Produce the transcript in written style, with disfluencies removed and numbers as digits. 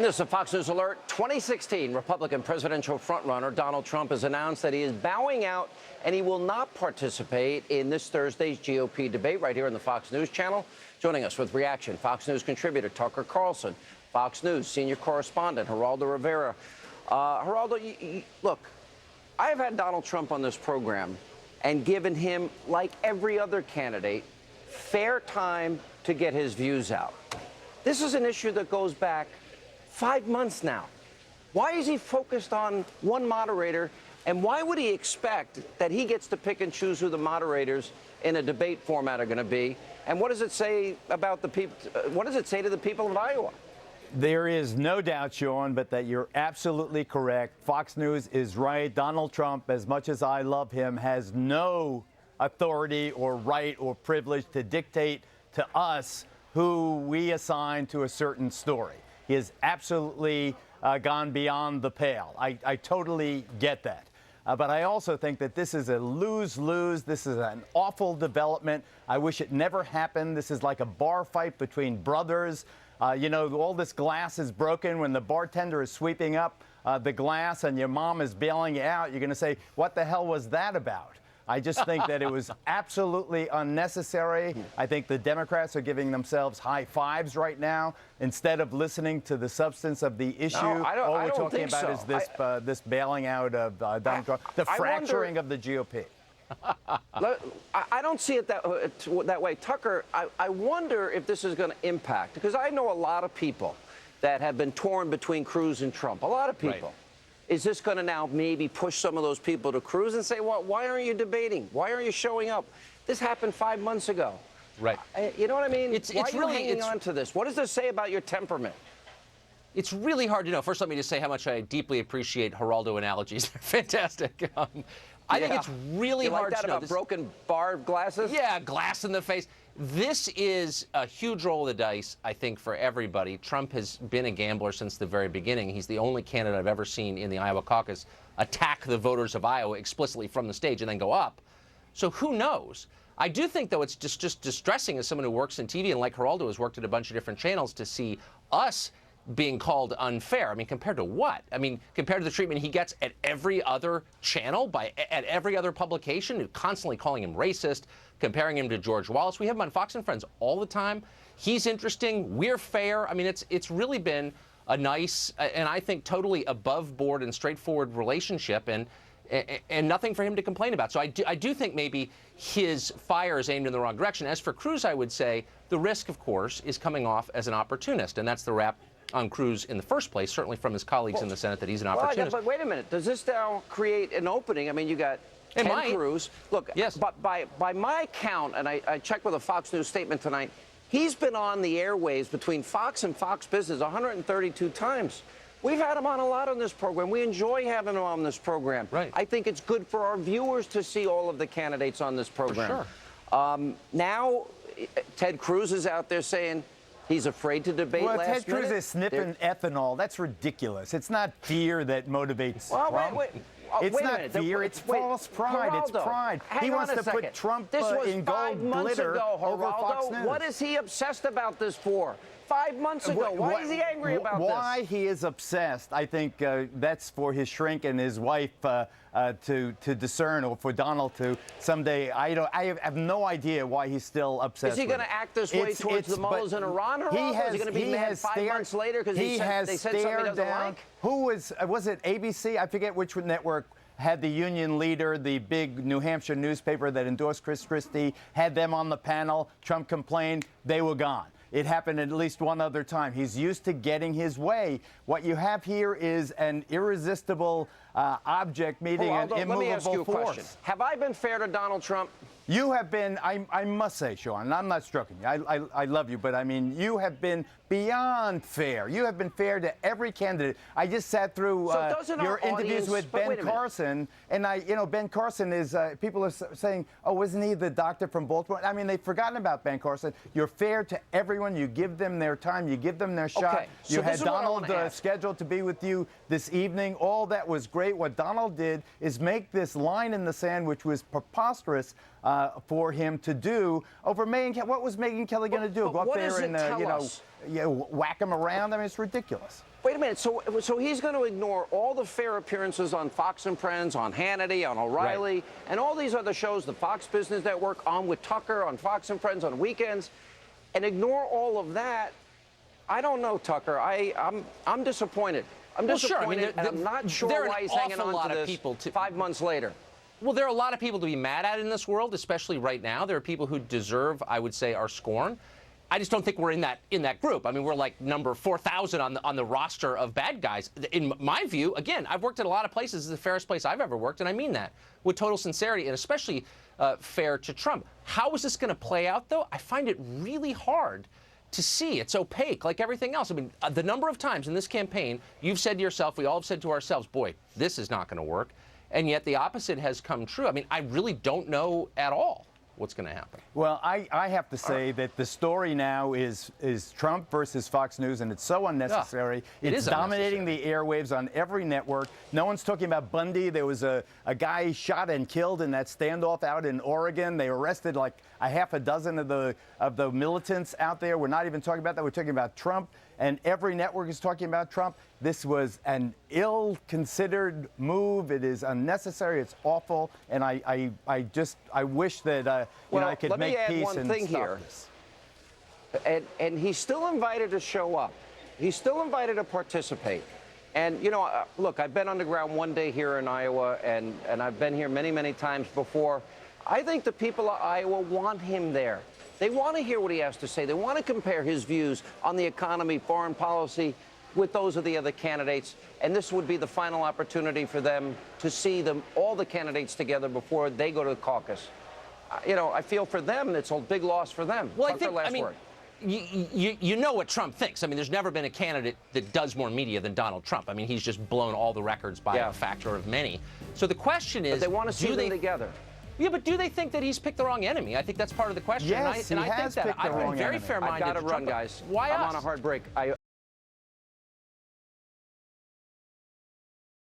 And this is a Fox News alert. 2016 Republican presidential frontrunner Donald Trump has announced that he is bowing out and he will not participate in this Thursday's GOP debate right here on the Fox News channel. Joining us with reaction, Fox News contributor Tucker Carlson, Fox News senior correspondent Geraldo Rivera. Geraldo, look, I have had Donald Trump on this program and given him, like every other candidate, fair time to get his views out. This is an issue that goes back 5 months now. Why is he focused on one moderator, and why would he expect that he gets to pick and choose who the moderators in a debate format are going to be? And what does it say about the people? What does it say to the people of Iowa? There is no doubt, Sean, but that you're absolutely correct. Fox News is right. Donald Trump, as much as I love him, has no authority or right or privilege to dictate to us who we assign to a certain story. He has absolutely gone beyond the pale. I totally get that. But I also think that this is a lose-lose. This is an awful development. I wish it never happened. This is like a bar fight between brothers. You know, all this glass is broken. When the bartender is sweeping up the glass and your mom is bailing you out, you're going to say, what the hell was that about? I just think that it was absolutely unnecessary. I think the Democrats are giving themselves high fives right now instead of listening to the substance of the issue. No, all we're talking about so. is this this bailing out of Donald Trump, the fracturing of the GOP. I don't see it that way. Tucker, I wonder if this is going to impact, because I know a lot of people that have been torn between Cruz and Trump, a lot of people. Right. Is this going to now maybe push some of those people to Cruz and say, well, why aren't you debating? Why aren't you showing up? This happened 5 months ago. Right. You know what I mean? Why are you really hanging on to this? What does this say about your temperament? It's really hard to know. First, let me just say how much I deeply appreciate Geraldo analogies. They're fantastic. I think it's really hard to know. About broken bar glasses? Yeah, glass in the face. This is a huge roll of the dice, I think, for everybody. Trump has been a gambler since the very beginning. He's the only candidate I've ever seen in the Iowa caucus attack the voters of Iowa explicitly from the stage and then go up. So who knows? I do think, though, it's just distressing as someone who works in TV and like Geraldo has worked at a bunch of different channels to see us being called unfair. I mean, compared to what? I mean, compared to the treatment he gets at every other channel, at every other publication, constantly calling him racist, comparing him to George Wallace. We have him on Fox and Friends all the time. He's interesting. We're fair. I mean, it's really been a nice and I think totally above board and straightforward relationship, and nothing for him to complain about. So I do think maybe his fire is aimed in the wrong direction. As for Cruz, I would say the risk, of course, is coming off as an opportunist, and that's the rap on Cruz in the first place, certainly from his colleagues in the Senate, that he's an opportunist. But wait a minute. Does this now create an opening? I mean, you got Ted Cruz. Look, yes. But by my count, and I checked with a Fox News statement tonight, he's been on the airwaves between Fox and Fox Business 132 times. We've had him on a lot on this program. We enjoy having him on this program. Right. I think it's good for our viewers to see all of the candidates on this program. For sure. Now, Ted Cruz is out there saying he's afraid to debate last minute. Well, Ted Cruz is sniffing ethanol. That's ridiculous. It's not fear that motivates Trump. It's not fear. It's false pride. Geraldo, it's pride. He wants to put Trump in gold glitter over Fox News. What is he obsessed about this for? 5 months ago. Why is he angry about this? Why he is obsessed, I think that's for his shrink and his wife to discern, or for Donald to someday. I have no idea why he's still obsessed. Is he going to act this way towards the mullahs in Iran? Or is he going to be mad 5 months later because they said something he doesn't like? Who was it ABC? I forget which network had the union leader, the big New Hampshire newspaper that endorsed Chris Christie, had them on the panel. Trump complained. They were gone. It happened at least one other time. He's used to getting his way. What you have here is an irresistible object meeting an immovable force. Let me ask you a question. Have I been fair to Donald Trump? You have been, I must say, Sean, and I'm not stroking you. I love you, but I mean, you have been beyond fair. You have been fair to every candidate. I just sat through your interviews with Ben Carson, and Ben Carson is, people are saying, oh, isn't he the doctor from Baltimore? I mean, they've forgotten about Ben Carson. You're fair to everyone. You give them their time. You give them their shot. Okay, so you had Donald scheduled to be with you this evening. All that was great. great. What Donald did is make this line in the sand, which was preposterous for him to do over Megyn Kelly. What was Megyn Kelly going to do? Go up there and whack him around? I mean, it's ridiculous. Wait a minute. So he's going to ignore all the fair appearances on Fox and Friends, on Hannity, on O'Reilly, right, and all these other shows, the Fox Business Network, on with Tucker, on Fox and Friends on weekends, and ignore all of that. I don't know, Tucker. I'm disappointed. I'm disappointed, sure. I mean, and I'm not sure there are why he's an hanging awful on lot to of this people 5 months later. Well, there are a lot of people to be mad at in this world, especially right now. There are people who deserve, I would say, our scorn. I just don't think we're in that group. I mean, we're like number 4,000 on the roster of bad guys. In my view, again, I've worked at a lot of places. It's the fairest place I've ever worked, and I mean that with total sincerity, and especially fair to Trump. How is this going to play out, though? I find it really hard to see. It's opaque, like everything else. I mean, the number of times in this campaign you've said to yourself, we all have said to ourselves, boy, this is not going to work. And yet the opposite has come true. I mean, I really don't know at all what's going to happen. Well, I have to say that the story now is Trump versus Fox News, and it's so unnecessary. It's dominating the airwaves on every network. No one's talking about Bundy. There was a guy shot and killed in that standoff out in Oregon. They arrested like a half a dozen of the militants out there. We're not even talking about that. We're talking about Trump, and every network is talking about Trump. This was an ill-considered move. It is unnecessary. It's awful, and I wish that I could make peace and stop this. And he's still invited to show up. He's still invited to participate. And look, I've been underground one day here in Iowa, and I've been here many, many times before. I think the people of Iowa want him there. They want to hear what he has to say. They want to compare his views on the economy, foreign policy, with those of the other candidates, and this would be the final opportunity for them to see all the candidates together before they go to the caucus. I feel for them, it's a big loss for them. Well, you know what Trump thinks. I mean, there's never been a candidate that does more media than Donald Trump. I mean, he's just blown all the records by a factor of many. So the question is, but they want to see them together. Yeah, but do they think that he's picked the wrong enemy? I think that's part of the question. Yes, and I think that I've been very fair-minded. I've got to run, guys. Why I'm us? on a hard break.